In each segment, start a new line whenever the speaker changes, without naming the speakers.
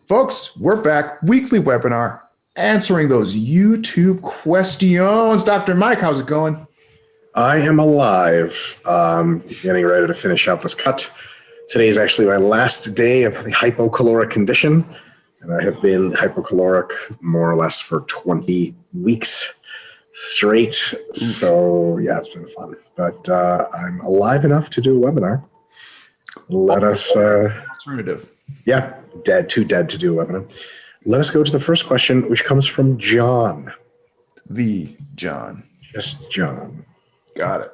Folks, we're back. Weekly webinar answering those YouTube questions. Dr. Mike, how's it going?
I am alive. Getting ready to finish out this cut. Today is actually my last day of the hypocaloric condition. And I have been hypocaloric more or less for 20 weeks straight. So yeah, it's been fun. But I'm alive enough to do a webinar. Let us...
alternative.
Yeah, too dead to do a webinar. Let us go to the first question, which comes from John.
The John.
Just John.
Got it.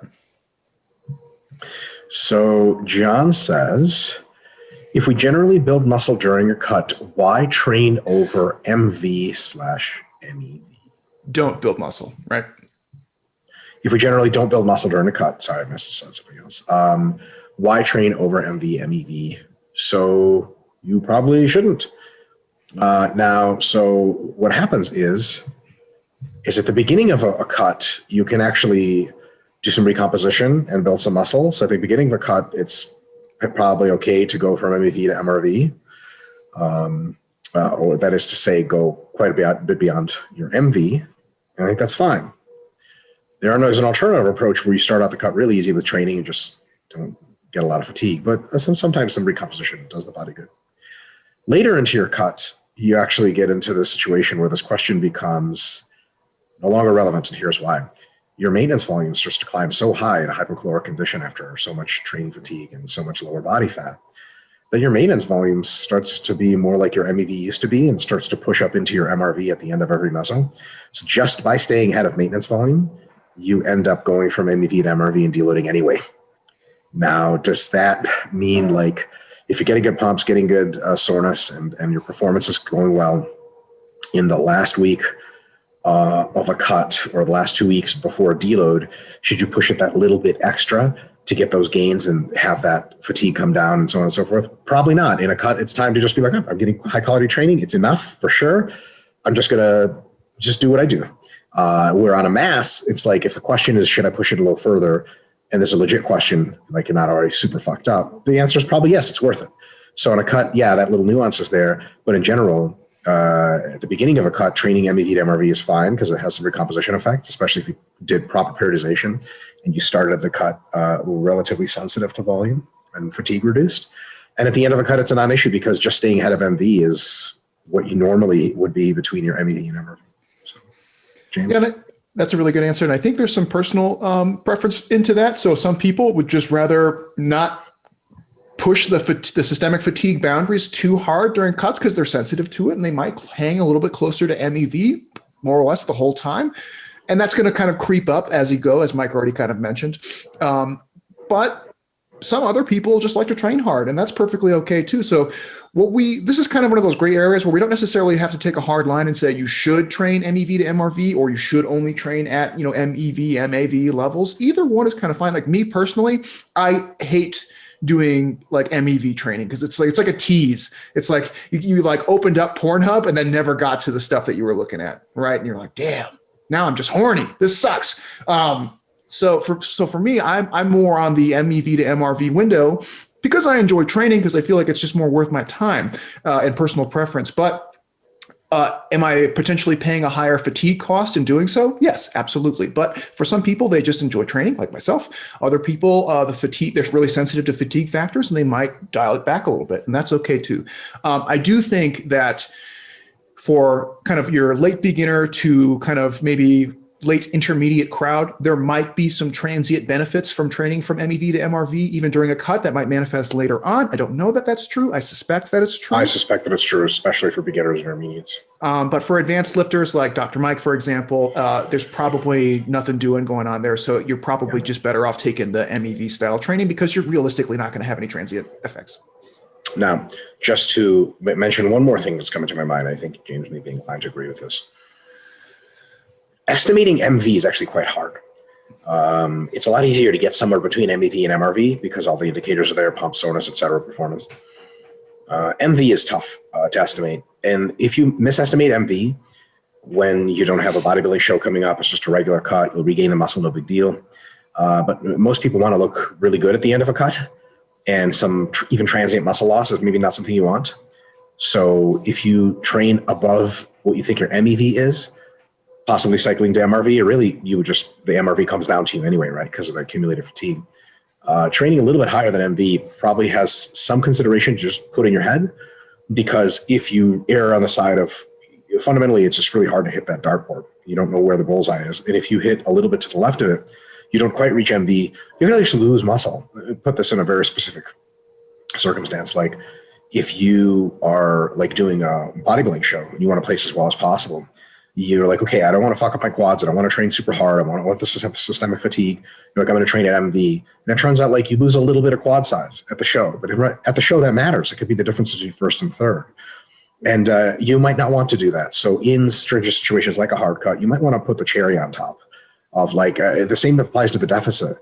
So John says, if we generally build muscle during a cut, why train over MV/MEV?
Don't build muscle, right?
If we generally don't build muscle during a cut, sorry, I must have said something else. Why train over MV/MEV? So you probably shouldn't. Now, so what happens is at the beginning of a cut, you can actually do some recomposition and build some muscle. So at the beginning of a cut, it's probably okay to go from MEV to MRV. Or that is to say, go quite a bit beyond your MV. And I think that's fine. There's an alternative approach where you start out the cut really easy with training and just don't get a lot of fatigue. But sometimes some recomposition does the body good. Later into your cut, you actually get into the situation where this question becomes no longer relevant, and here's why. Your maintenance volume starts to climb so high in a hypocaloric condition after so much training fatigue and so much lower body fat that your maintenance volume starts to be more like your MEV used to be and starts to push up into your MRV at the end of every muscle. So just by staying ahead of maintenance volume, you end up going from MEV to MRV and deloading anyway. Now, does that mean like if you're getting good pumps, getting good soreness, and your performance is going well in the last week of a cut or the last 2 weeks before a deload, should you push it that little bit extra to get those gains and have that fatigue come down and so on and so forth? Probably not. In a cut, it's time to just be like, oh, I'm getting high quality training. It's enough for sure. I'm just going to just do what I do. Where on a mass, it's like if the question is, should I push it a little further? And there's a legit question, like you're not already super fucked up. The answer is probably yes, it's worth it. So on a cut, yeah, that little nuance is there. But in general, at the beginning of a cut, training MEV to MRV is fine because it has some recomposition effects, especially if you did proper periodization and you started the cut relatively sensitive to volume and fatigue reduced. And at the end of a cut, it's a non-issue because just staying ahead of MV is what you normally would be between your MEV and MRV. So, James?
Yeah, that's a really good answer. And I think there's some personal preference into that. So some people would just rather not push the systemic fatigue boundaries too hard during cuts because they're sensitive to it and they might hang a little bit closer to MEV more or less the whole time. And that's going to kind of creep up as you go, as Mike already kind of mentioned. But some other people just like to train hard, and that's perfectly okay too. So this is kind of one of those gray areas where we don't necessarily have to take a hard line and say you should train MEV to MRV or you should only train at, MEV, MAV levels. Either one is kind of fine. Like me personally, I hate doing like MEV training because it's like a tease. It's like you like opened up Pornhub and then never got to the stuff that you were looking at, right? And you're like, damn, now I'm just horny. This sucks. So for me, I'm more on the MEV to MRV window because I enjoy training because I feel like it's just more worth my time and personal preference. But am I potentially paying a higher fatigue cost in doing so? Yes, absolutely. But for some people, they just enjoy training, like myself. Other people, they're really sensitive to fatigue factors, and they might dial it back a little bit, and that's okay too. I do think that for kind of your late beginner to kind of maybe late intermediate crowd, there might be some transient benefits from training from MEV to MRV, even during a cut that might manifest later on. I don't know that that's true. I suspect that it's true.
I suspect that it's true, especially for beginners and intermediates.
But for advanced lifters like Dr. Mike, for example, there's probably nothing going on there. So you're probably just better off taking the MEV style training because you're realistically not going to have any transient effects.
Now, just to mention one more thing that's coming to my mind, I think James may be inclined to agree with this. Estimating MV is actually quite hard. It's a lot easier to get somewhere between MEV and MRV because all the indicators are there, pump, soreness, et cetera, performance. MV is tough to estimate. And if you misestimate MV when you don't have a bodybuilding show coming up, it's just a regular cut, you'll regain the muscle, no big deal. But most people want to look really good at the end of a cut. And some even transient muscle loss is maybe not something you want. So if you train above what you think your MEV is, possibly cycling to MRV, or really the MRV comes down to you anyway, right? Because of the accumulated fatigue. Training a little bit higher than MV probably has some consideration to just put in your head, because if you err on the side of, fundamentally, it's just really hard to hit that dartboard. You don't know where the bullseye is. And if you hit a little bit to the left of it, you don't quite reach MV, you're going to actually lose muscle. Put this in a very specific circumstance. Like if you are like doing a bodybuilding show and you want to place as well as possible, you're like, okay, I don't want to fuck up my quads. I don't want to train super hard. I want the systemic fatigue. You're like, I'm going to train at MV. And it turns out like you lose a little bit of quad size at the show. But at the show, that matters. It could be the difference between first and third. And you might not want to do that. So in stringent situations like a hard cut, you might want to put the cherry on top of like, the same applies to the deficit.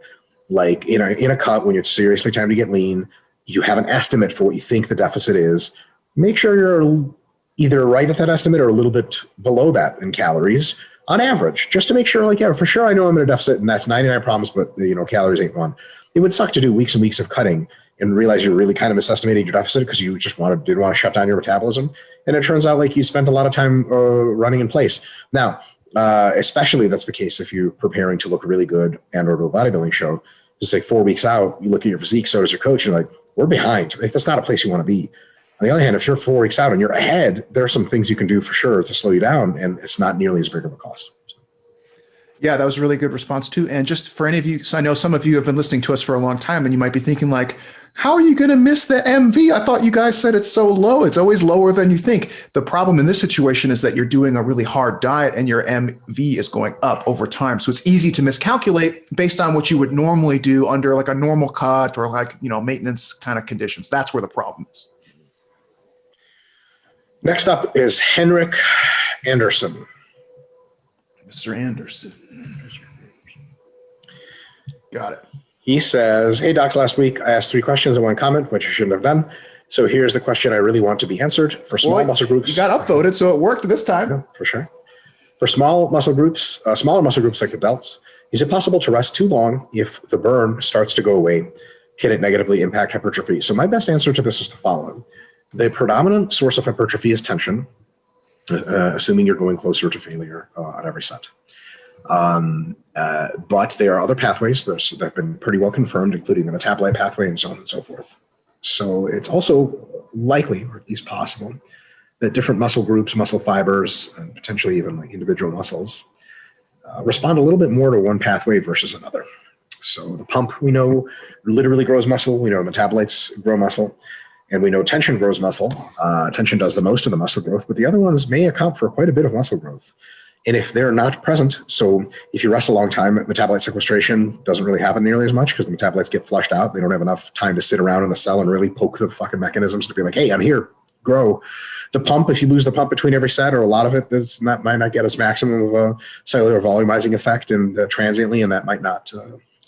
Like in a cut, when it's seriously time to get lean, you have an estimate for what you think the deficit is. Make sure you're either right at that estimate or a little bit below that in calories on average, just to make sure, like, yeah, for sure I know I'm in a deficit and that's 99 promise, but calories ain't one. It would suck to do weeks and weeks of cutting and realize you're really kind of misestimating your deficit because you just didn't want to shut down your metabolism. And it turns out like you spent a lot of time running in place. Now, especially that's the case if you're preparing to look really good and or to a bodybuilding show. Just like 4 weeks out, you look at your physique, so does your coach, and you're like, we're behind. Like, that's not a place you want to be. On the other hand, if you're 4 weeks out and you're ahead, there are some things you can do for sure to slow you down, and it's not nearly as big of a cost.
Yeah, that was a really good response too. And just for any of you, so I know some of you have been listening to us for a long time and you might be thinking like, how are you going to miss the MV? I thought you guys said it's so low. It's always lower than you think. The problem in this situation is that you're doing a really hard diet and your MV is going up over time. So it's easy to miscalculate based on what you would normally do under like a normal cut or like, maintenance kind of conditions. That's where the problem is.
Next up is Henrik Anderson.
Mr. Anderson. Got it.
He says, hey, docs, last week I asked 3 questions and 1 comment, which I shouldn't have done. So here's the question I really want to be answered. For small muscle groups.
You got upvoted, so it worked this time.
Yeah, for sure. For small muscle groups, smaller muscle groups like the delts, is it possible to rest too long if the burn starts to go away? Can it negatively impact hypertrophy? So my best answer to this is the following. The predominant source of hypertrophy is tension, assuming you're going closer to failure on every set. But there are other pathways that have been pretty well confirmed, including the metabolite pathway and so on and so forth. So it's also likely, or at least possible, that different muscle groups, muscle fibers, and potentially even like individual muscles respond a little bit more to one pathway versus another. So the pump, we know, literally grows muscle. We know metabolites grow muscle. And we know tension grows muscle. Tension does the most of the muscle growth, but the other ones may account for quite a bit of muscle growth. And if they're not present, so if you rest a long time, metabolite sequestration doesn't really happen nearly as much because the metabolites get flushed out. They don't have enough time to sit around in the cell and really poke the fucking mechanisms to be like, hey, I'm here, grow. The pump, if you lose the pump between every set or a lot of it, might not get its maximum of a cellular volumizing effect and transiently, and that might not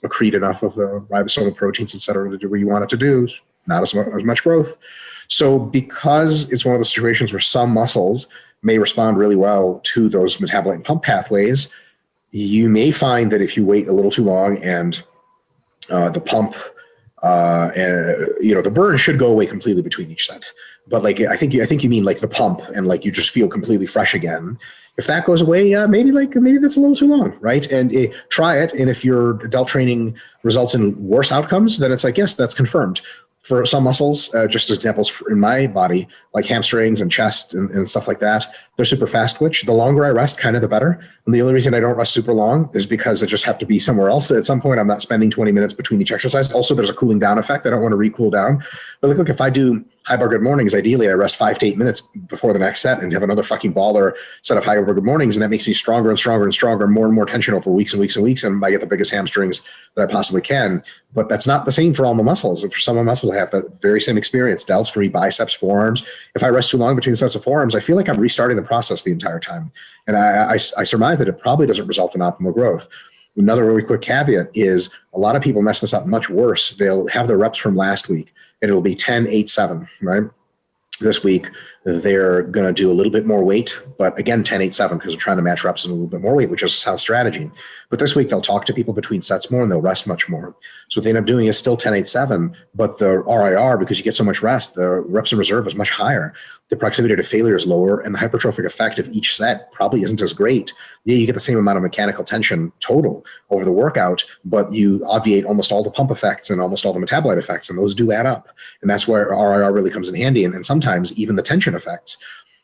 accrete enough of the ribosomal proteins, et cetera, to do what you want it to do. Not as much growth. So because it's one of those situations where some muscles may respond really well to those metabolite and pump pathways, you may find that if you wait a little too long and the pump and the burn should go away completely between each set. But like I think you mean like the pump and like you just feel completely fresh again. If that goes away, maybe that's a little too long, right? And try it. And if your delt training results in worse outcomes, then it's like, yes, that's confirmed. For some muscles, just examples in my body, like hamstrings and chest and stuff like that, they're super fast twitch. The longer I rest, kind of the better. And the only reason I don't rest super long is because I just have to be somewhere else. At some point, I'm not spending 20 minutes between each exercise. Also, there's a cooling down effect. I don't want to re-cool down. But look, if I do high bar good mornings, ideally I rest 5 to 8 minutes before the next set and have another fucking baller set of high bar good mornings. And that makes me stronger and stronger and stronger, more and more tension over weeks and weeks and weeks. And I get the biggest hamstrings that I possibly can. But that's not the same for all my muscles. And for some of my muscles, I have that very same experience. Delts for me, biceps, forearms. If I rest too long between sets of forearms, I feel like I'm restarting the process the entire time. And I surmise that it probably doesn't result in optimal growth. Another really quick caveat is a lot of people mess this up much worse. They'll have their reps from last week and it'll be 10, 8, 7, right? This week, they're going to do a little bit more weight, but again, 10, 8, 7, because they're trying to match reps in a little bit more weight, which is a sound strategy. But this week, they'll talk to people between sets more and they'll rest much more. So what they end up doing is still 10, 8, 7, but the RIR, because you get so much rest, the reps in reserve is much higher. the proximity to failure is lower, and the hypertrophic effect of each set probably isn't as great. Yeah, you get the same amount of mechanical tension total over the workout, but you obviate almost all the pump effects and almost all the metabolite effects, and those do add up. And that's where RIR really comes in handy, and sometimes even the tension effects.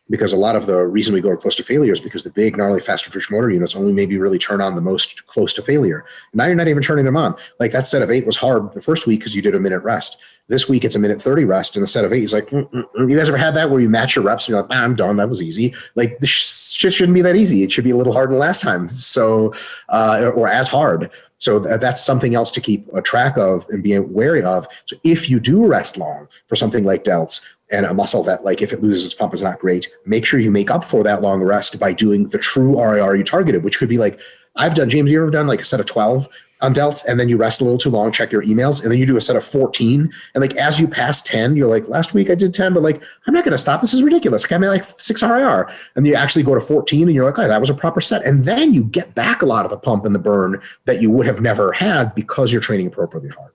Because a lot of the reason we go close to failure is because the big, gnarly, faster twitch motor units only maybe really turn on the most close to failure. Now you're not even turning them on. Like that set of 8 was hard the first week because you did a minute rest. This week it's a minute 30 rest, and the set of 8 is like, You guys ever had that where you match your reps and you're like, I'm done, that was easy. Like this shit shouldn't be that easy. It should be a little harder than last time. So, or as hard. So that's something else to keep a track of and be wary of. So if you do rest long for something like delts, and a muscle that, like, if it loses its pump is not great, make sure you make up for that long rest by doing the true RIR you targeted, which could be like, James, you ever done like a set of 12 on delts, and then you rest a little too long, check your emails, and then you do a set of 14, and like as you pass 10, you're like, last week I did 10, but like, I'm not going to stop. This is ridiculous. Like, I made like 6 RIR, and you actually go to 14, and you're like, oh, that was a proper set. And then you get back a lot of the pump and the burn that you would have never had because you're training appropriately hard.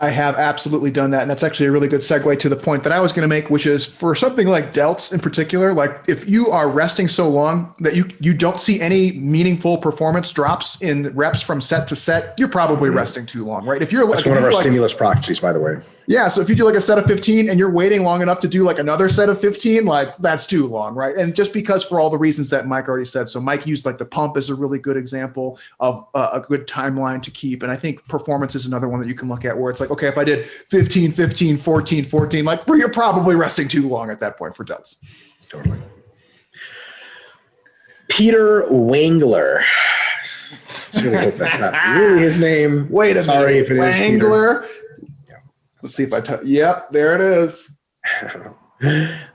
I have absolutely done that. And that's actually a really good segue to the point that I was going to make, which is for something like delts in particular, like if you are resting so long that you don't see any meaningful performance drops in reps from set to set, you're probably resting too long, right? If you're
That's one of our stimulus proxies, by the way.
Yeah. So if you do like a set of 15 and you're waiting long enough to do like another set of 15, like that's too long, right? And just because for all the reasons that Mike already said. So Mike used like the pump as a really good example of a good timeline to keep. And I think performance is another one that you can look at where it's like, okay, if I did 15, 15, 14, 14, like you're probably resting too long at that point for delts.
Totally. Peter Wangler. Let's really hope that's not really his name.
Wait a minute.
Sorry if it is
Wangler.
Peter.
Let's see if yep, there it is.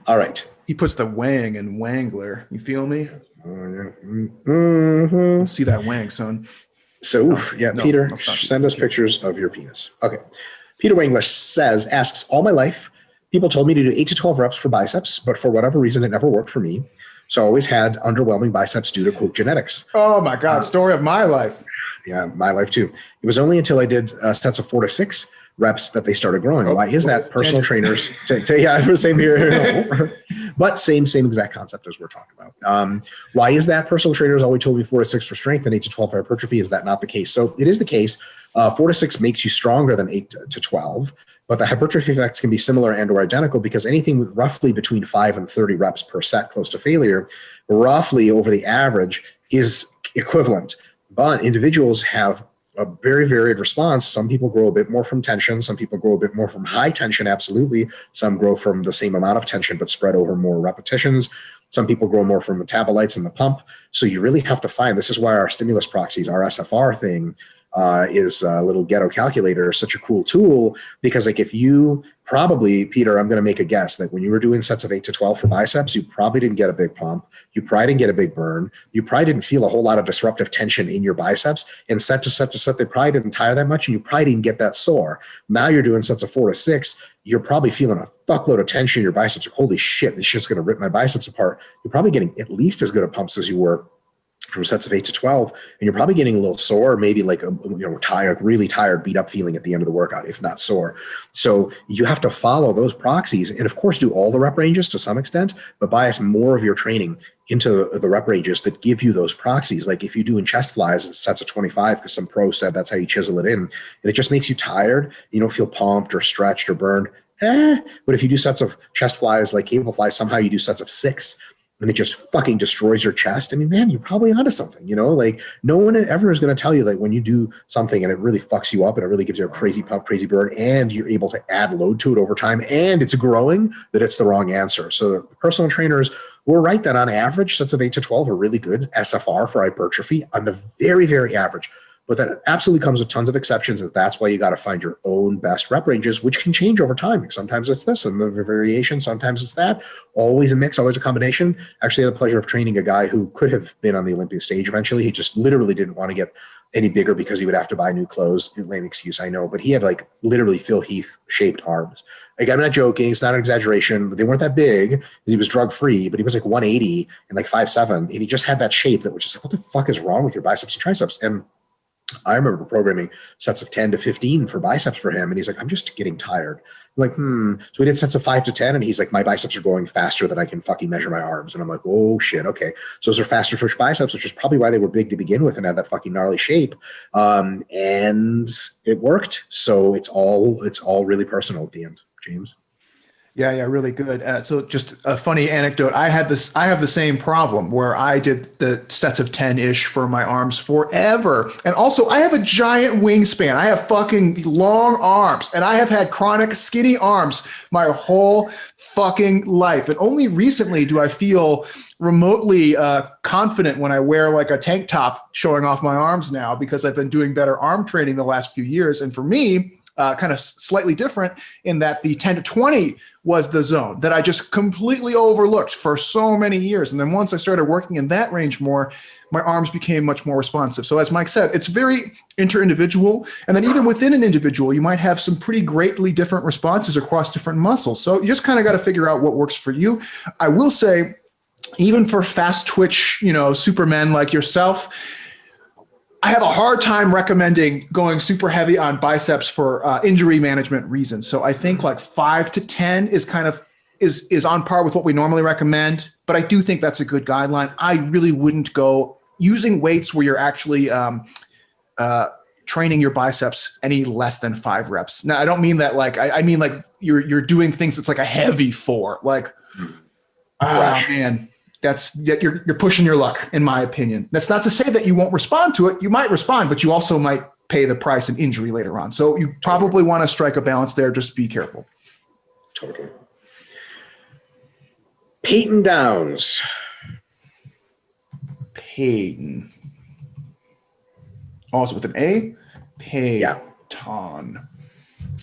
All right.
He puts the wang in Wangler. You feel me?
Mm-hmm.
Let's see that wang, son.
So, Peter, send us pictures of your penis. Okay. Peter Wangler asks, all my life, people told me to do 8 to 12 reps for biceps, but for whatever reason, it never worked for me. So I always had underwhelming biceps due to, quote, genetics.
Oh my God, story of my life.
Yeah, my life too. It was only until I did sets of 4 to 6 reps that they started growing. Why is that? Personal trainers, same here. But same exact concept as we're talking about. Why is that? Personal trainers always told me 4 to 6 for strength and 8 to 12 for hypertrophy. Is that not the case? So it is the case. 4 to 6 makes you stronger than 8 to 12, but the hypertrophy effects can be similar and or identical because anything roughly between 5 and 30 reps per set close to failure, roughly over the average, is equivalent. But individuals have a very varied response. Some people grow a bit more from tension. Some people grow a bit more from high tension, absolutely. Some grow from the same amount of tension, but spread over more repetitions. Some people grow more from metabolites in the pump. So you really have to find, this is why our stimulus proxies, our SFR thing, is a little ghetto calculator, such a cool tool, because like if you probably, Peter, I'm going to make a guess that when you were doing sets of 8 to 12 for biceps, you probably didn't get a big pump. You probably didn't get a big burn. You probably didn't feel a whole lot of disruptive tension in your biceps, and set to set to set, they probably didn't tire that much, and you probably didn't get that sore. Now you're doing sets of 4 to 6. You're probably feeling a fuckload of tension in your biceps. Holy shit, this shit's going to rip my biceps apart. You're probably getting at least as good of pumps as you were from sets of 8 to 12, and you're probably getting a little sore, maybe like a tired, really tired, beat up feeling at the end of the workout, if not sore. So you have to follow those proxies, and of course do all the rep ranges to some extent, but bias more of your training into the rep ranges that give you those proxies. Like if you do in chest flies, it's sets of 25, because some pro said that's how you chisel it in, and it just makes you tired. You don't feel pumped or stretched or burned. But if you do sets of chest flies like cable flies, somehow you do sets of 6, and it just fucking destroys your chest. I mean, man, you're probably onto something, like no one ever is going to tell you, like when you do something and it really fucks you up and it really gives you a crazy pump, crazy burn, and you're able to add load to it over time and it's growing, that it's the wrong answer. So the personal trainers were right that on average, sets of 8 to 12 are really good SFR for hypertrophy on the very, very average. But that absolutely comes with tons of exceptions, and that's why you got to find your own best rep ranges, which can change over time. Sometimes it's this and the variation, sometimes it's that. Always a mix, always a combination. Actually, I had the pleasure of training a guy who could have been on the Olympia stage eventually. He just literally didn't want to get any bigger because he would have to buy new clothes. Lame excuse, I know, but he had like literally Phil Heath-shaped arms. Like, I'm not joking, it's not an exaggeration, but they weren't that big. He was drug-free, but he was like 180 and like 5'7", and he just had that shape that was just like, what the fuck is wrong with your biceps and triceps? And I remember programming sets of 10 to 15 for biceps for him. And he's like, I'm just getting tired. I'm like, So we did sets of 5 to 10. And he's like, my biceps are going faster than I can fucking measure my arms. And I'm like, oh shit. Okay. So those are faster twitch biceps, which is probably why they were big to begin with and had that fucking gnarly shape. And it worked. So it's all really personal at the end, James.
Yeah, really good. So just a funny anecdote. I have the same problem where I did the sets of 10-ish for my arms forever. And also I have a giant wingspan. I have fucking long arms, and I have had chronic skinny arms my whole fucking life. And only recently do I feel remotely confident when I wear like a tank top showing off my arms now, because I've been doing better arm training the last few years. And for me, kind of slightly different in that the 10 to 20 was the zone that I just completely overlooked for so many years. And then once I started working in that range more, my arms became much more responsive. So as Mike said, it's very inter-individual. And then even within an individual, you might have some pretty greatly different responses across different muscles. So you just kind of got to figure out what works for you. I will say, even for fast twitch, supermen like yourself, I have a hard time recommending going super heavy on biceps for injury management reasons. So I think like 5 to 10 is kind of is on par with what we normally recommend, but I do think that's a good guideline. I really wouldn't go using weights where you're actually training your biceps any less than 5 reps. Now, I don't mean that like, I mean like you're doing things that's like a heavy 4, like, man. You're pushing your luck, in my opinion. That's not to say that you won't respond to it. You might respond, but you also might pay the price in injury later on. So you probably want to strike a balance there. Just be careful.
Totally. Peyton Downs.
Peyton. Also with an A? Peyton.
Yeah.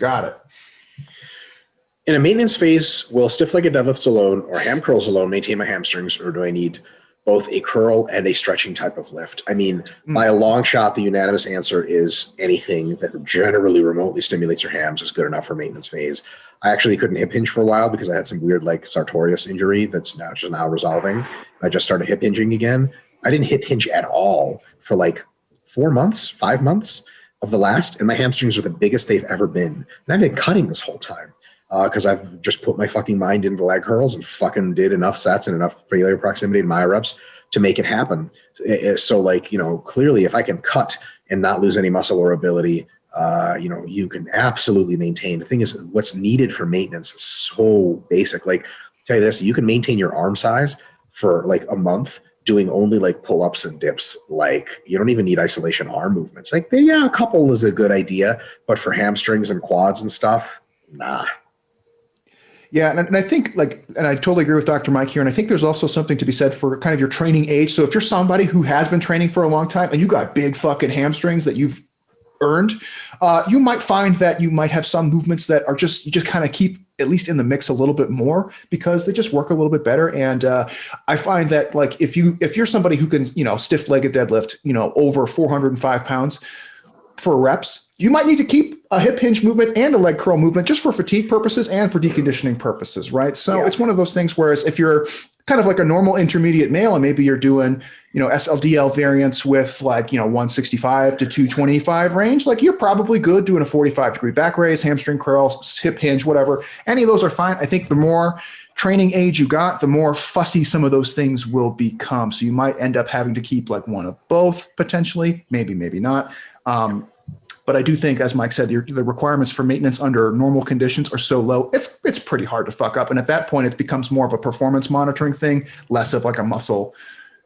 Got it.
In a maintenance phase, will stiff-legged deadlifts alone or ham curls alone maintain my hamstrings, or do I need both a curl and a stretching type of lift? I mean, by a long shot, the unanimous answer is anything that generally remotely stimulates your hams is good enough for maintenance phase. I actually couldn't hip hinge for a while because I had some weird like sartorius injury that's now resolving. I just started hip hinging again. I didn't hip hinge at all for like 4 months, 5 months of the last, and my hamstrings are the biggest they've ever been. And I've been cutting this whole time. Because I've just put my fucking mind into leg curls and fucking did enough sets and enough failure proximity in my reps to make it happen. So like, clearly if I can cut and not lose any muscle or ability, you can absolutely maintain. The thing is, what's needed for maintenance is so basic. Like, tell you this, you can maintain your arm size for like a month doing only like pull-ups and dips. Like, you don't even need isolation arm movements. Like, a couple is a good idea, but for hamstrings and quads and stuff, nah.
Yeah, and I think and I totally agree with Dr. Mike here. And I think there's also something to be said for kind of your training age. So if you're somebody who has been training for a long time and you got big fucking hamstrings that you've earned, you might find that you might have some movements that are you just kind of keep at least in the mix a little bit more because they just work a little bit better. And I find that like if you're somebody who can, stiff-legged deadlift, over 405 pounds for reps, you might need to keep a hip hinge movement and a leg curl movement just for fatigue purposes and for deconditioning purposes, right? So It's one of those things, whereas if you're kind of like a normal intermediate male and maybe you're doing, SLDL variants with like, 165 to 225 range, like you're probably good doing a 45-degree back raise, hamstring curls, hip hinge, whatever. Any of those are fine. I think the more training age you got, the more fussy some of those things will become. So you might end up having to keep like one of both potentially, maybe not. But I do think, as Mike said, the requirements for maintenance under normal conditions are so low, it's pretty hard to fuck up. And at that point, it becomes more of a performance monitoring thing, less of like a muscle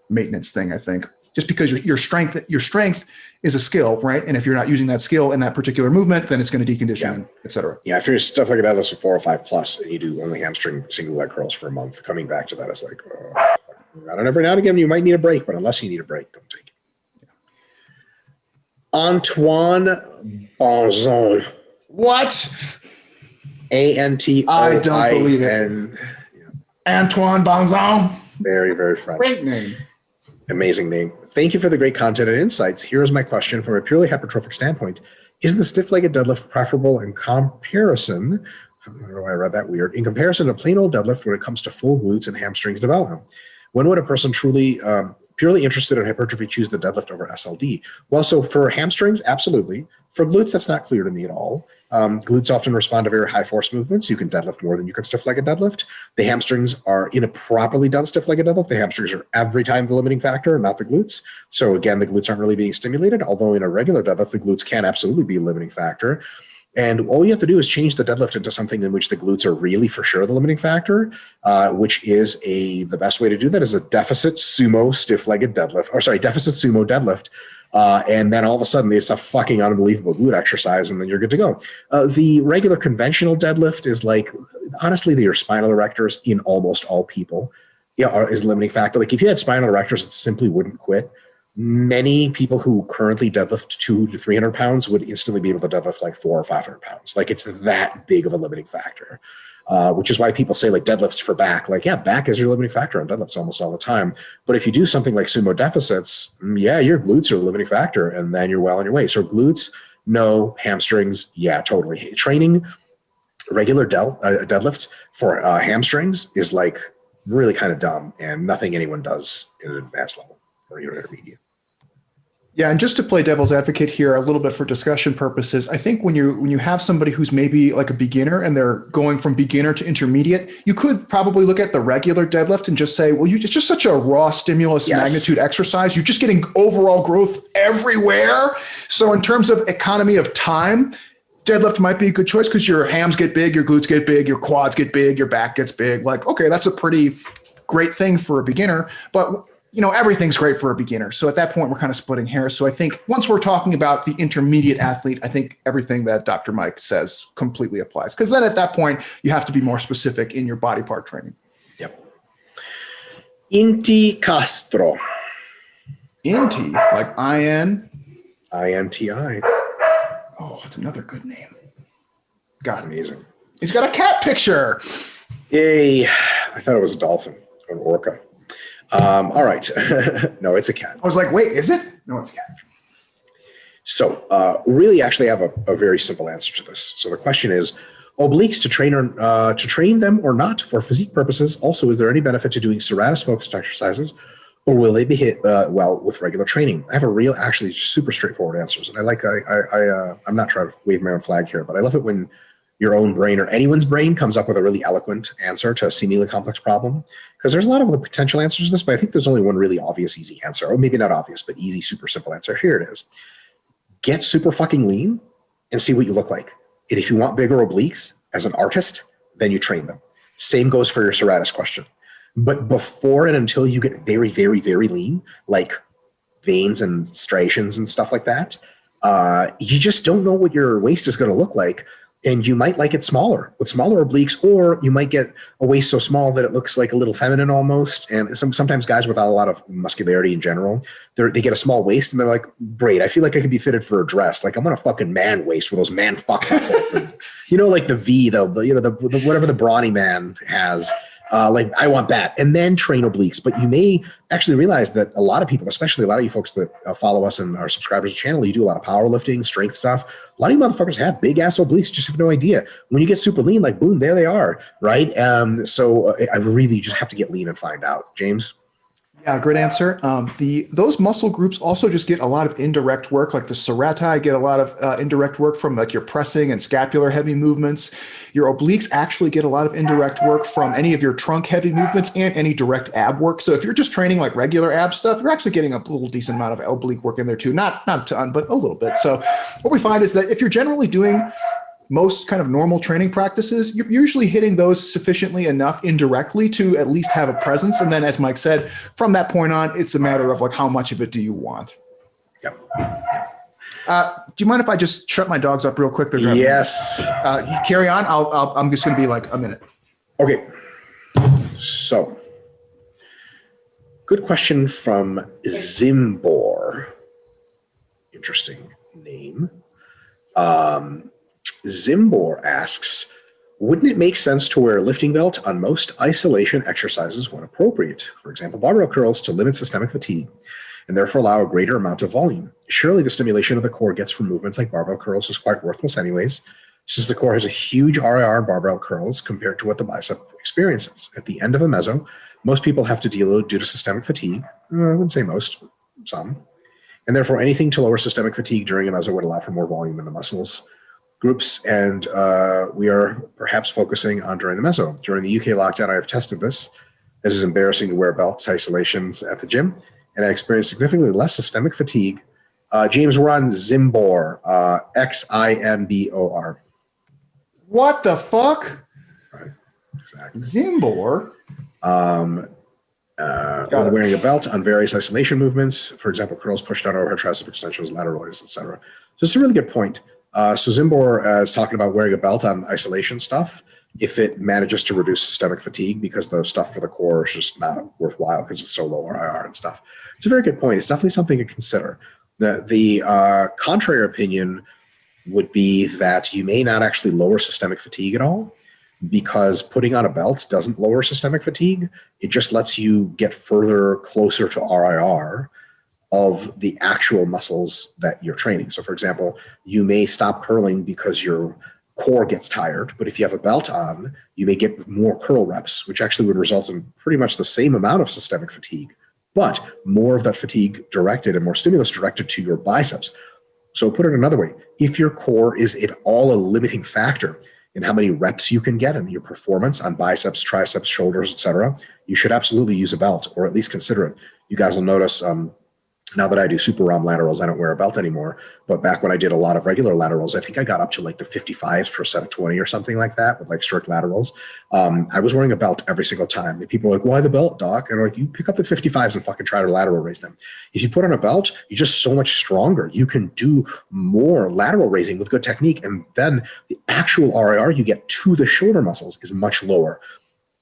maintenance thing, I think. Just because your strength is a skill, right? And if you're not using that skill in that particular movement, then it's going to decondition, et cetera.
Yeah, if you're stuff like that, that's a 405 plus, and you do only hamstring single leg curls for a month, coming back to that is like, I don't know, every now and again, you might need a break, but unless you need a break, don't take it. Antoine Bonzon.
What?
A-N-T-O-I-N.
I don't believe it. Antoine Bonzon.
Very, very French.
Great name.
Amazing name. Thank you for the great content and insights. Here's my question from a purely hypertrophic standpoint. Is the stiff-legged deadlift preferable in comparison, I don't know why I read that weird, in comparison to plain old deadlift when it comes to full glutes and hamstrings development? When would a person truly Purely interested in hypertrophy, choose the deadlift over SLD. Well, so for hamstrings, absolutely. For glutes, that's not clear to me at all. Glutes often respond to very high force movements. You can deadlift more than you can stiff-legged deadlift. The hamstrings are, in a properly done stiff-legged deadlift, the hamstrings are every time the limiting factor, not the glutes. So again, the glutes aren't really being stimulated, although in a regular deadlift, the glutes can absolutely be a limiting factor. And all you have to do is change the deadlift into something in which the glutes are really for sure the limiting factor, which is the best way to do that is a deficit sumo stiff-legged deadlift, or sorry, deficit sumo deadlift. And then all of a sudden it's a fucking unbelievable glute exercise, and then you're good to go. The regular conventional deadlift is like, honestly, your spinal erectors in almost all people is a limiting factor. Like if you had spinal erectors that simply wouldn't quit, many people who currently deadlift 200 to 300 pounds would instantly be able to deadlift like 400 or 500 pounds. Like it's that big of a limiting factor, which is why people say like deadlifts for back. Like, yeah, back is your limiting factor on deadlifts almost all the time. But if you do something like sumo deficits, yeah, your glutes are a limiting factor, and then you're well on your way. So glutes, no. Hamstrings, yeah, totally. Training regular deadlift for hamstrings is like really kind of dumb, and nothing anyone does in an advanced level or even intermediate.
Yeah, and just to play devil's advocate here a little bit for discussion purposes, I think when you have somebody who's maybe like a beginner and they're going from beginner to intermediate, you could probably look at the regular deadlift and just say, well, it's just such a raw stimulus magnitude exercise. You're just getting overall growth everywhere. So in terms of economy of time, deadlift might be a good choice because your hams get big, your glutes get big, your quads get big, your back gets big. Like, okay, that's a pretty great thing for a beginner, but everything's great for a beginner. So at that point, we're kind of splitting hairs. So I think once we're talking about the intermediate athlete, I think everything that Dr. Mike says completely applies. Because then at that point, you have to be more specific in your body part training.
Yep. Inti Castro.
Inti, like I-N?
I-N-T-I.
Oh, it's another good name. Got it.
Amazing.
He's got a cat picture.
Yay. I thought it was a dolphin or an orca. All right. No, it's a cat.
I was like, wait, is it? No, it's a cat.
So really actually have a very simple answer to this. So the question is, obliques to train them or not for physique purposes. Also, is there any benefit to doing serratus focused exercises, or will they be hit well with regular training? I have a real, actually super straightforward answers. And I'm not trying to wave my own flag here, but I love it when your own brain or anyone's brain comes up with a really eloquent answer to a seemingly complex problem. Because there's a lot of other potential answers to this, but I think there's only one really obvious, easy answer. Or maybe not obvious, but easy, super simple answer. Here it is. Get super fucking lean and see what you look like. And if you want bigger obliques as an artist, then you train them. Same goes for your serratus question. But before and until you get very, very, very lean, like veins and striations and stuff like that, you just don't know what your waist is going to look like. And you might like it smaller with smaller obliques, or you might get a waist so small that it looks like a little feminine almost. And sometimes guys without a lot of muscularity in general, they get a small waist and they're like, great, I feel like I could be fitted for a dress. Like I'm on a fucking man waist with those man fuck muscles. Like the V, the whatever the brawny man has. Like I want that, and then train obliques. But you may actually realize that a lot of people, especially a lot of you folks that follow us and are subscribers to the channel, you do a lot of powerlifting, strength stuff. A lot of you motherfuckers have big ass obliques, just have no idea. When you get super lean, like boom, there they are, right? So I really just have to get lean and find out. James?
Yeah, great answer. Those muscle groups also just get a lot of indirect work, like the serrati get a lot of indirect work from like your pressing and scapular heavy movements. Your obliques actually get a lot of indirect work from any of your trunk heavy movements and any direct ab work. So if you're just training like regular ab stuff, you're actually getting a little decent amount of oblique work in there too. Not a ton, but a little bit. So what we find is that if you're generally doing most kind of normal training practices, you're usually hitting those sufficiently enough indirectly to at least have a presence. And then, as Mike said, from that point on, it's a matter of like, how much of it do you want?
Yep.
Do you mind if I just shut my dogs up real quick?
Yes.
You carry on. I'm just going to be like a minute.
Okay. So, good question from Zimbor. Interesting name. Zimbor asks, wouldn't it make sense to wear a lifting belt on most isolation exercises when appropriate? For example, barbell curls to limit systemic fatigue and therefore allow a greater amount of volume. Surely the stimulation of the core gets from movements like barbell curls is quite worthless anyways, since the core has a huge RIR in barbell curls compared to what the bicep experiences. At the end of a meso, Most people have to deload due to systemic fatigue. I wouldn't say most, some. And therefore, anything to lower systemic fatigue during a meso would allow for more volume in the muscles groups. And we are perhaps focusing on during the meso. During the UK lockdown, I have tested this. It is embarrassing to wear belts, isolations at the gym. And I experienced significantly less systemic fatigue. James, we're on Zimbor, Ximbor.
What the fuck?
Right, exactly.
Zimbor?
When wearing a belt on various isolation movements, for example, curls, push down, overhead tricep extensions, lateral raises, etc. So it's a really good point. So Zimbor is talking about wearing a belt on isolation stuff if it manages to reduce systemic fatigue, because the stuff for the core is just not worthwhile because it's so low RIR and stuff. It's a very good point. It's definitely something to consider. The contrary opinion would be that you may not actually lower systemic fatigue at all, because putting on a belt doesn't lower systemic fatigue. It just lets you get further closer to RIR of the actual muscles that you're training. So for example, you may stop curling because your core gets tired, but if you have a belt on, you may get more curl reps, which actually would result in pretty much the same amount of systemic fatigue, but more of that fatigue directed and more stimulus directed to your biceps. So put it another way, if your core is at all a limiting factor in how many reps you can get in your performance on biceps, triceps, shoulders, etc., you should absolutely use a belt, or at least consider it. You guys will notice now that I do super ROM laterals, I don't wear a belt anymore. But back when I did a lot of regular laterals, I think I got up to like the 55s for a set of 20 or something like that with like strict laterals. I was wearing a belt every single time. And people are like, why the belt, doc? And I'm like, you pick up the 55s and fucking try to lateral raise them. If you put on a belt, you're just so much stronger. You can do more lateral raising with good technique. And then the actual RIR you get to the shoulder muscles is much lower.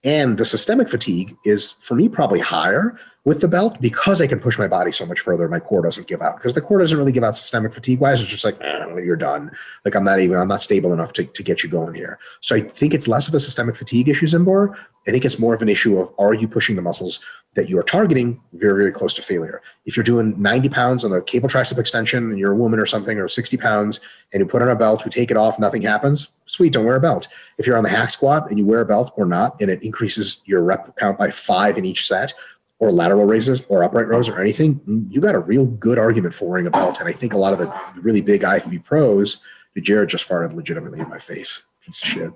And the systemic fatigue is, for me, probably higher with the belt because I can push my body so much further. My core doesn't give out, because the core doesn't really give out systemic fatigue wise. It's just like, you're done. Like I'm not stable enough to get you going here. So I think it's less of a systemic fatigue issue, Zimbor. I think it's more of an issue of, are you pushing the muscles that you're targeting very, very close to failure? If you're doing 90 pounds on the cable tricep extension and you're a woman or something, or 60 pounds, and you put on a belt, we take it off, nothing happens, sweet, don't wear a belt. If you're on the hack squat and you wear a belt or not, and it increases your rep count by 5 in each set, or lateral raises or upright rows or anything, you got a real good argument for wearing a belt. And I think a lot of the really big IFBB pros, Jared just farted legitimately in my face. Piece of shit.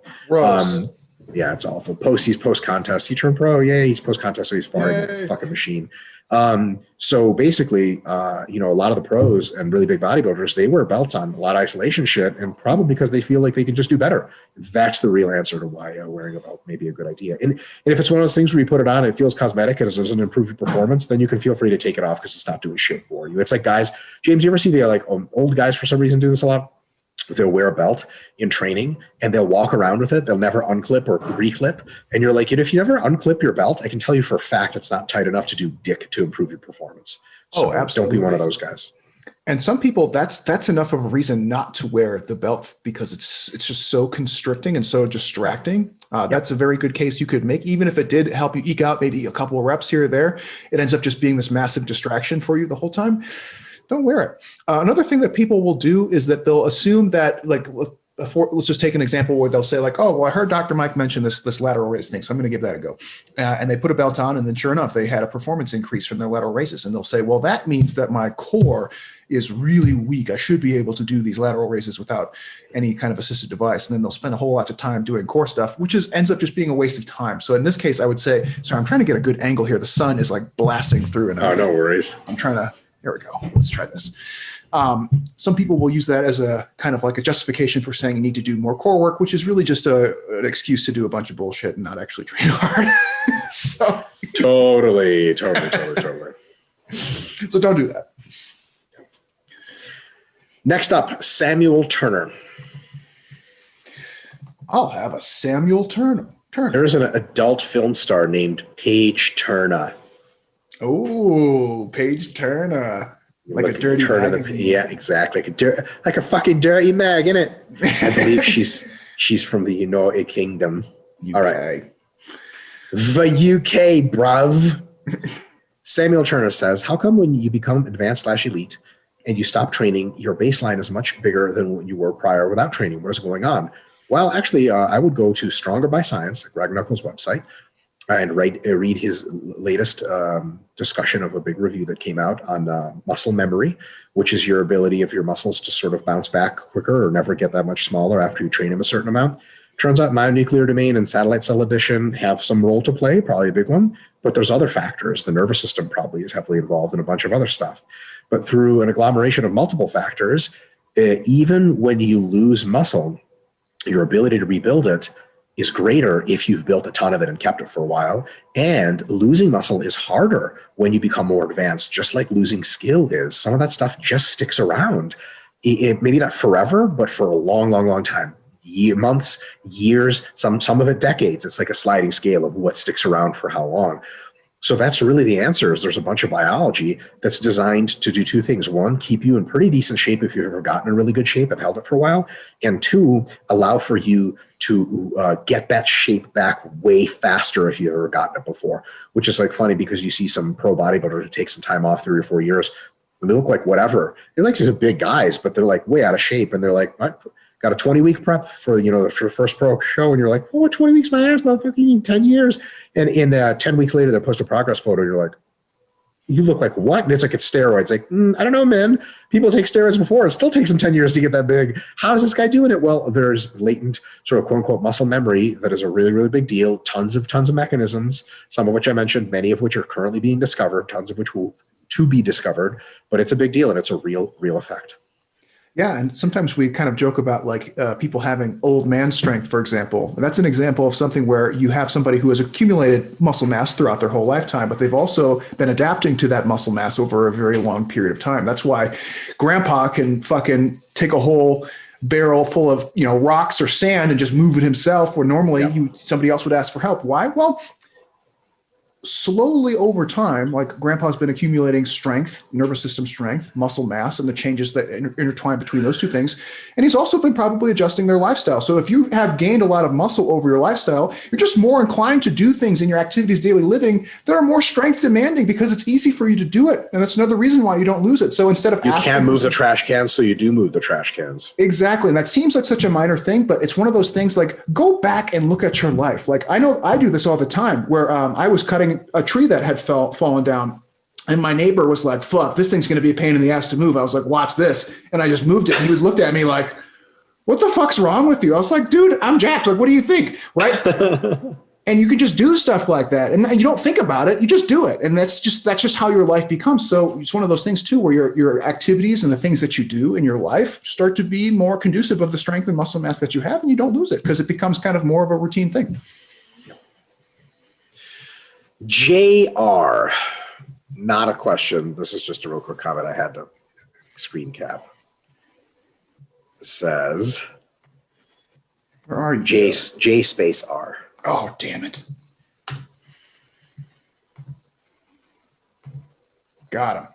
Yeah, it's awful. He's post-contest. He turned pro. Yeah, he's post-contest, so he's farting like a fucking machine. So basically, a lot of the pros and really big bodybuilders, they wear belts on a lot of isolation shit, and probably because they feel like they can just do better. That's the real answer to why wearing a belt may be a good idea. And if it's one of those things where you put it on and it feels cosmetic and it doesn't improve your performance, then you can feel free to take it off because it's not doing shit for you. It's like guys, James, you ever see the old guys for some reason do this a lot? They'll wear a belt in training and they'll walk around with it. They'll never unclip or reclip. And you're like, if you never unclip your belt, I can tell you for a fact it's not tight enough to do dick to improve your performance. So absolutely. Don't be one of those guys.
And some people, that's enough of a reason not to wear the belt, because it's just so constricting and so distracting. That's a very good case you could make. Even if it did help you eke out maybe a couple of reps here or there, it ends up just being this massive distraction for you the whole time. Don't wear it. Another thing that people will do is that they'll assume that, like, let's just take an example where they'll say like, oh, well, I heard Dr. Mike mention this lateral raise thing, so I'm going to give that a go. And they put a belt on, and then sure enough, they had a performance increase from their lateral raises. And they'll say, well, that means that my core is really weak. I should be able to do these lateral raises without any kind of assisted device. And then they'll spend a whole lot of time doing core stuff, which ends up just being a waste of time. So in this case, I would say, sorry, I'm trying to get a good angle here. The sun is like blasting through. And
no worries.
I'm trying to. Here we go. Let's try this. Some people will use that as a kind of like a justification for saying you need to do more core work, which is really just an excuse to do a bunch of bullshit and not actually train hard. So
Totally. So
don't do that.
Next up, Samuel Turner.
I'll have a Samuel Turner.
There is an adult film star named Paige Turner.
Oh, Paige Turner. Like a dirty magazine.
Yeah, exactly. Like a fucking dirty mag, innit? I believe she's from the United Kingdom.
UK.
All right. The UK, bruv. Samuel Turner says, how come when you become advanced/elite and you stop training, your baseline is much bigger than when you were prior without training? What is going on? Well, actually, I would go to Stronger by Science, Greg Knuckles' website, and read his latest discussion of a big review that came out on muscle memory, which is your ability of your muscles to sort of bounce back quicker or never get that much smaller after you train them a certain amount. Turns out myonuclear domain and satellite cell addition have some role to play, probably a big one, but there's other factors. The nervous system probably is heavily involved in a bunch of other stuff. But through an agglomeration of multiple factors, even when you lose muscle, your ability to rebuild it is greater if you've built a ton of it and kept it for a while. And losing muscle is harder when you become more advanced, just like losing skill is. Some of that stuff just sticks around. Maybe not forever, but for a long, long, long time. Months, years, some of it decades. It's like a sliding scale of what sticks around for how long. So that's really the answer. Is there's a bunch of biology that's designed to do two things. One, keep you in pretty decent shape if you've ever gotten in really good shape and held it for a while. And two, allow for you to get that shape back way faster if you've ever gotten it before, which is like funny because you see some pro bodybuilders who take some time off 3 or 4 years and they look like whatever. They're like these big guys, but they're like way out of shape. And they're like, what? Got a 20-week prep for, for first pro show. And you're like, oh, 20 weeks my ass, motherfucker, you need 10 years. And in 10 weeks later, they post a progress photo. You're like, you look like what? And it's like, it's steroids. Like, I don't know, man. People take steroids before. It still takes them 10 years to get that big. How is this guy doing it? Well, there's latent sort of quote unquote muscle memory that is a really, really big deal. Tons of mechanisms, some of which I mentioned, many of which are currently being discovered, tons of which will to be discovered, but it's a big deal and it's a real effect.
Yeah, and sometimes we kind of joke about like people having old man strength, for example. And that's an example of something where you have somebody who has accumulated muscle mass throughout their whole lifetime, but they've also been adapting to that muscle mass over a very long period of time. That's why grandpa can fucking take a whole barrel full of rocks or sand and just move it himself, where normally somebody else would ask for help. Why? Well, slowly over time, like grandpa's been accumulating strength, nervous system strength, muscle mass, and the changes that intertwine between those two things. And he's also been probably adjusting their lifestyle. So if you have gained a lot of muscle over your lifestyle, you're just more inclined to do things in your activities, daily living that are more strength demanding because it's easy for you to do it. And that's another reason why you don't lose it. So instead of
you can move the trash cans, so you do move the trash cans.
Exactly. And that seems like such a minor thing, but it's one of those things like go back and look at your life. Like I know I do this all the time where I was cutting a tree that had fallen down. And my neighbor was like, fuck, this thing's going to be a pain in the ass to move. I was like, watch this. And I just moved it. And he looked at me like, what the fuck's wrong with you? I was like, dude, I'm jacked. Like, what do you think? Right. And you can just do stuff like that. And you don't think about it. You just do it. And that's just how your life becomes. So it's one of those things too, where your activities and the things that you do in your life start to be more conducive of the strength and muscle mass that you have, and you don't lose it because it becomes kind of more of a routine thing.
JR, not a question. This is just a real quick comment I had to screen cap. It says,
where are you?
J space R.
Oh, damn it. Got him.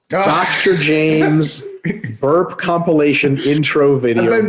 Dr. James Burp Compilation intro video.
I've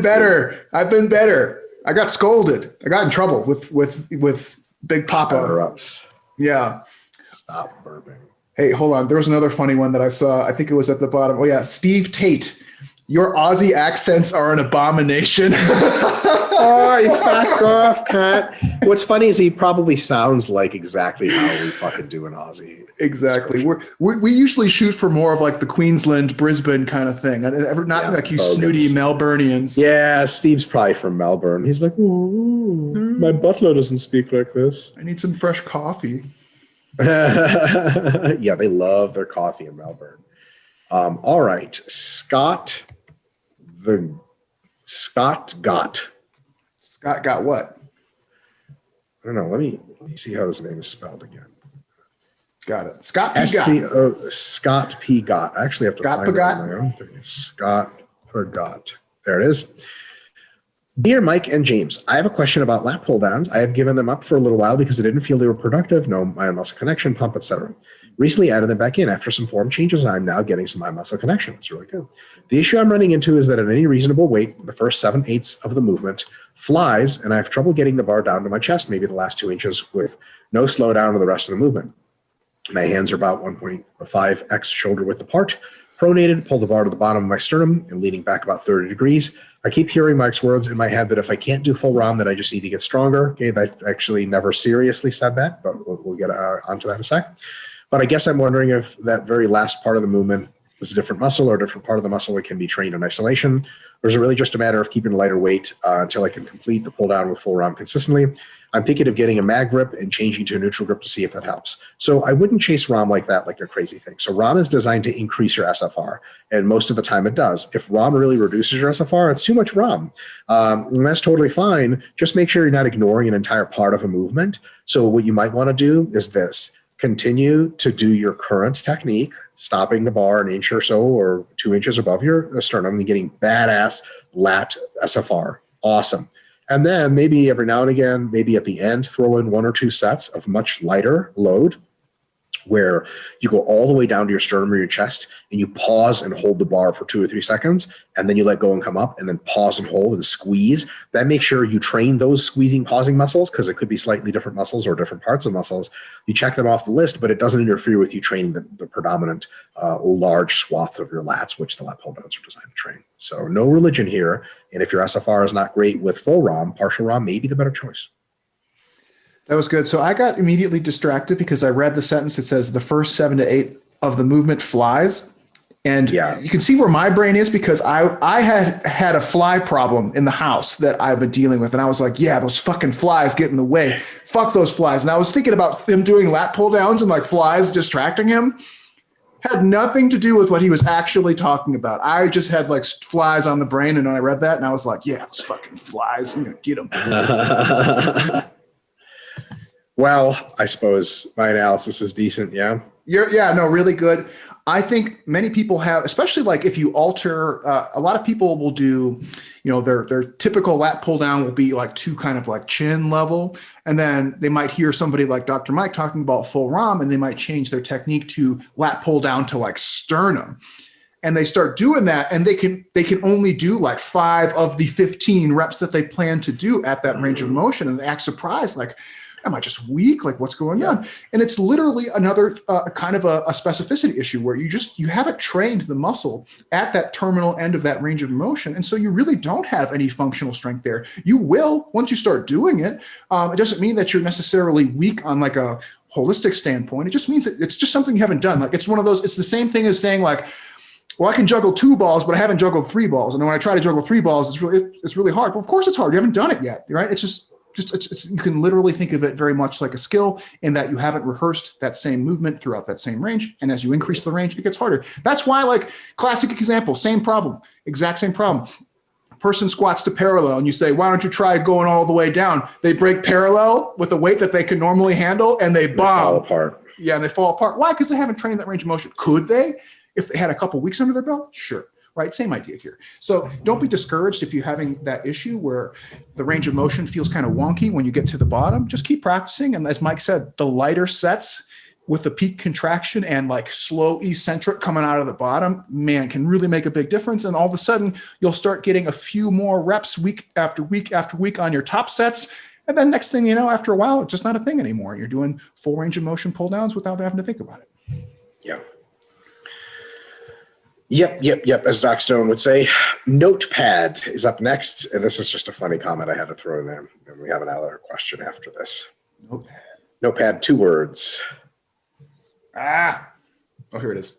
been better. I got scolded. I got in trouble with Big Papa.
Interrupts.
Yeah.
Stop burping.
Hey, hold on. There was another funny one that I saw. I think it was at the bottom. Oh, yeah. Steve Tate. Your Aussie accents are an abomination.
Oh, you fuck off, cunt. What's funny is he probably sounds like exactly how we fucking do in Aussie.
Exactly. We usually shoot for more of like the Queensland, Brisbane kind of thing. Not like you snooty Melburnians.
Yeah, Steve's probably from Melbourne. He's like, my butler doesn't speak like this.
I need some fresh coffee.
Yeah, they love their coffee in Melbourne. All right. Scott
got what?
I don't know. Let me see how his name is spelled again.
Got it. Scott P. Gott.
Scott P. Gott. I actually have to find it on my own thing. Scott Gott. There it is. Dear Mike and James, I have a question about lat pull downs. I have given them up for a little while because I didn't feel they were productive, no mind muscle connection, pump, etc. Recently added them back in after some form changes, and I'm now getting some mind muscle connection. That's really good. The issue I'm running into is that at any reasonable weight, the first 7/8 of the movement flies, and I have trouble getting the bar down to my chest, maybe the last 2 inches, with no slowdown to the rest of the movement. My hands are about 1.5x shoulder width apart. Pronated, pull the bar to the bottom of my sternum and leaning back about 30 degrees. I keep hearing Mike's words in my head that if I can't do full ROM, that I just need to get stronger. Okay, I've actually never seriously said that, but we'll get onto that in a sec. But I guess I'm wondering if that very last part of the movement is a different muscle or a different part of the muscle that can be trained in isolation, or is it really just a matter of keeping a lighter weight until I can complete the pull down with full ROM consistently? I'm thinking of getting a mag grip and changing to a neutral grip to see if that helps. So I wouldn't chase ROM like that, like a crazy thing. So ROM is designed to increase your SFR, and most of the time it does. If ROM really reduces your SFR, it's too much ROM. And that's totally fine. Just make sure you're not ignoring an entire part of a movement. So what you might want to do is this. Continue to do your current technique, stopping the bar an inch or so or 2 inches above your sternum and getting badass lat SFR. Awesome. And then maybe every now and again, maybe at the end, throw in 1 or 2 sets of much lighter load where you go all the way down to your sternum or your chest and you pause and hold the bar for 2 or 3 seconds, and then you let go and come up and then pause and hold and squeeze. That makes sure you train those squeezing, pausing muscles, because it could be slightly different muscles or different parts of muscles. You check them off the list, but it doesn't interfere with you training the predominant large swath of your lats, which the lat pull downs are designed to train. So no religion here. And if your SFR is not great with full ROM, partial ROM may be the better choice.
That was good. So I got immediately distracted because I read the sentence that says the first 7 to 8 of the movement flies. And you can see where my brain is, because I had a fly problem in the house that I've been dealing with. And I was like, yeah, those fucking flies get in the way. Fuck those flies. And I was thinking about him doing lat pull downs and like flies distracting him. Had nothing to do with what he was actually talking about. I just had like flies on the brain. And when I read that, and I was like, yeah, those fucking flies, I'm gonna get them.
Well, I suppose my analysis is decent. Yeah.
No, really good. I think many people have, especially like if you alter, a lot of people will do, their typical lat pull down will be like to kind of like chin level. And then they might hear somebody like Dr. Mike talking about full ROM, and they might change their technique to lat pull down to like sternum. And they start doing that, and they can only do like 5 of the 15 reps that they plan to do at that range of motion. And they act surprised, like, am I just weak? Like, what's going on? And it's literally another kind of a specificity issue where you haven't trained the muscle at that terminal end of that range of motion. And so you really don't have any functional strength there. You will once you start doing it. It doesn't mean that you're necessarily weak on like a holistic standpoint. It just means that it's just something you haven't done. Like, it's one of those, it's the same thing as saying like, well, I can juggle 2 balls, but I haven't juggled 3 balls. And when I try to juggle 3 balls, it's really hard. Well, of course it's hard. You haven't done it yet, right? It's just you can literally think of it very much like a skill, in that you haven't rehearsed that same movement throughout that same range. And as you increase the range, it gets harder. That's why, like, classic example, same problem, exact same problem. Person squats to parallel, and you say, why don't you try going all the way down? They break parallel with a weight that they can normally handle, and they bomb.
Fall apart.
Yeah, and they fall apart. Why? Because they haven't trained that range of motion. Could they? If they had a couple weeks under their belt? Sure. Right? Same idea here. So don't be discouraged if you're having that issue where the range of motion feels kind of wonky when you get to the bottom. Just keep practicing. And as Mike said, the lighter sets with the peak contraction and like slow eccentric coming out of the bottom, man, can really make a big difference. And all of a sudden, you'll start getting a few more reps week after week after week on your top sets. And then next thing you know, after a while, it's just not a thing anymore. You're doing full range of motion pull downs without having to think about it.
Yeah. Yep. As Doc Stone would say, Notepad is up next. And this is just a funny comment I had to throw in there. And we have another question after this. Notepad, 2 words.
Oh, here it is.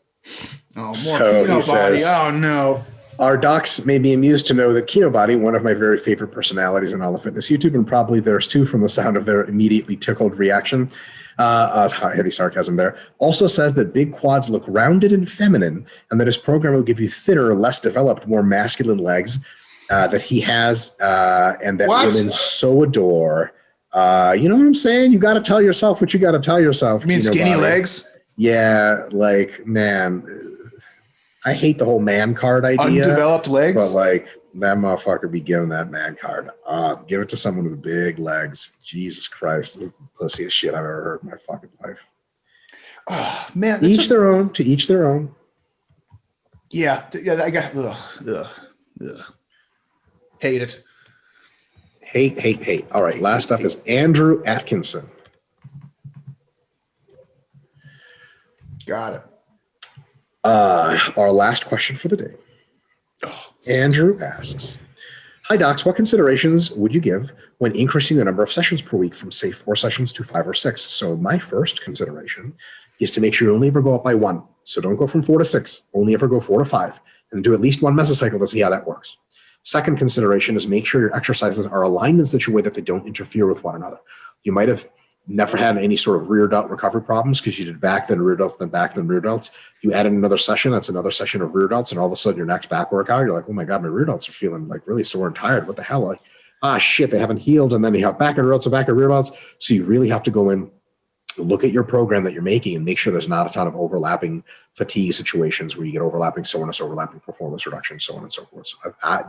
Oh, more
so he says,
oh, no.
Our docs may be amused to know that Kinobody, one of my very favorite personalities in all of fitness YouTube, and probably there's 2 from the sound of their immediately tickled reaction, heavy sarcasm there, also says that big quads look rounded and feminine, and that his program will give you thinner, less developed, more masculine legs that he has, and that women so adore. You know what I'm saying? You got to tell yourself what you got to tell yourself.
You mean skinny legs?
Yeah, like, man, I hate the whole man card idea.
Undeveloped legs?
But like, that motherfucker be giving that man card. Give it to someone with big legs. Jesus Christ. The pussiest shit I've ever heard in my fucking life.
Oh, man.
Each their own, to each their own.
Yeah, I got, hate it.
Hate. All right, last up is Andrew Atkinson.
Got it.
Our last question for the day. Andrew asks, hi docs, what considerations would you give when increasing the number of sessions per week from say 4 sessions to 5 or 6? So my first consideration is to make sure you only ever go up by 1. So don't go from 4 to 6, only ever go 4 to 5 and do at least 1 mesocycle to see how that works. Second consideration is make sure your exercises are aligned in such a way that they don't interfere with one another. You might have never had any sort of rear delt recovery problems because you did back, then rear delts, then back, then rear delts. You add in another session, that's another session of rear delts, and all of a sudden your next back workout, you're like, oh my God, my rear delts are feeling like really sore and tired. What the hell? Like, shit, they haven't healed. And then you have back and rear delts and back and rear delts. So you really have to go in, look at your program that you're making and make sure there's not a ton of overlapping fatigue situations where you get overlapping soreness, overlapping performance reduction, so on and so forth. So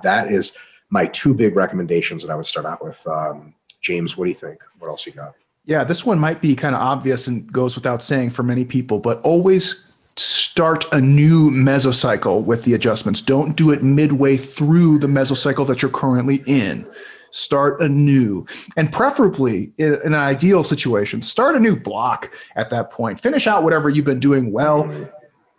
that is my 2 big recommendations that I would start out with. James, what do you think? What else you got?
Yeah, this one might be kind of obvious and goes without saying for many people, but always start a new mesocycle with the adjustments. Don't do it midway through the mesocycle that you're currently in. Start anew, and preferably in an ideal situation, start a new block at that point. Finish out whatever you've been doing well.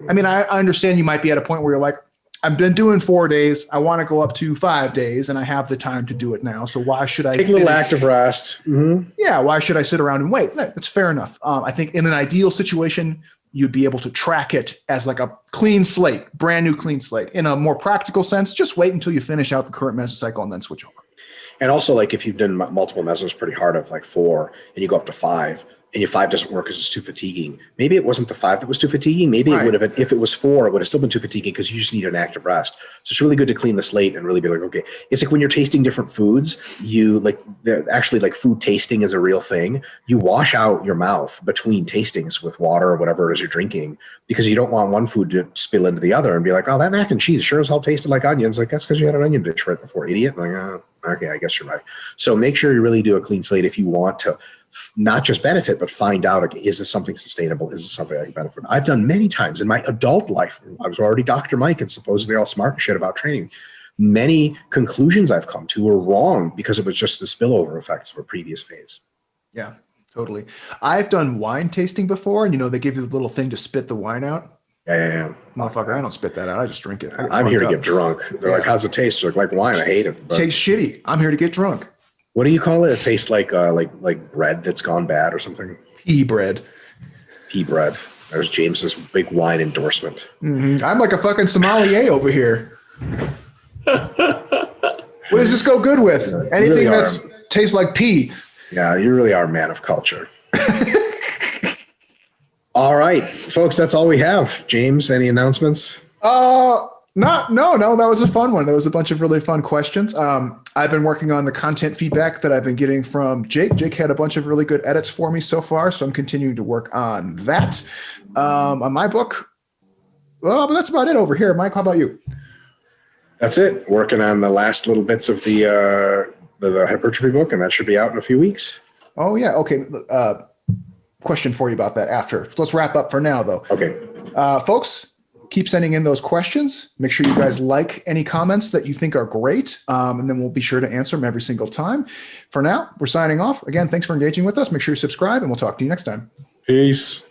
I mean, I understand you might be at a point where you're like, I've been doing 4 days. I want to go up to 5 days and I have the time to do it now. So why should I
take a little active rest? Mm-hmm.
Yeah. Why should I sit around and wait? That's fair enough. I think in an ideal situation, you'd be able to track it as like a clean slate, brand new clean slate. In a more practical sense, just wait until you finish out the current mesocycle and then switch over.
And also, like if you've done multiple mesos pretty hard of like 4 and you go up to 5, and your 5 doesn't work because it's too fatiguing. Maybe it wasn't the 5 that was too fatiguing. Maybe it would have been, if it was 4, it would have still been too fatiguing because you just need an active rest. So it's really good to clean the slate and really be like, okay, it's like when you're tasting different foods, you like, actually like food tasting is a real thing. You wash out your mouth between tastings with water or whatever it is you're drinking because you don't want one food to spill into the other and be like, oh, that mac and cheese sure as hell tasted like onions. Like, that's because you had an onion dish right before, idiot. Like, okay, I guess you're right. So make sure you really do a clean slate if you want to not just benefit, but find out, okay, is this something sustainable? Is this something I can benefit? I've done many times in my adult life. I was already Dr. Mike and supposedly all smart and shit about training. Many conclusions I've come to were wrong because it was just the spillover effects of a previous phase.
Yeah, totally. I've done wine tasting before, and they give you the little thing to spit the wine out.
Yeah.
Motherfucker, I don't spit that out. I just drink it.
I'm here to get drunk. They're like, how's it taste? They're like wine. I hate it.
But tastes shitty. I'm here to get drunk.
What do you call it? It tastes like bread that's gone bad or something.
Pea bread.
Pea bread. There's James's big wine endorsement.
Mm-hmm. I'm like a fucking sommelier over here. What does this go good with? Anything really that tastes like pea.
Yeah, you really are a man of culture. All right, folks, that's all we have. James, any announcements?
No, that was a fun one. There was a bunch of really fun questions. I've been working on the content feedback that I've been getting from Jake. Jake had a bunch of really good edits for me so far, so I'm continuing to work on that. On my book, but that's about it over here. Mike, how about you?
That's it. Working on the last little bits of the hypertrophy book, and that should be out in a few weeks.
Oh, yeah. Okay. Question for you about that after. Let's wrap up for now, though.
Okay.
Folks, keep sending in those questions. Make sure you guys like any comments that you think are great, and then we'll be sure to answer them every single time. For now, we're signing off. Again, thanks for engaging with us. Make sure you subscribe, and we'll talk to you next time.
Peace.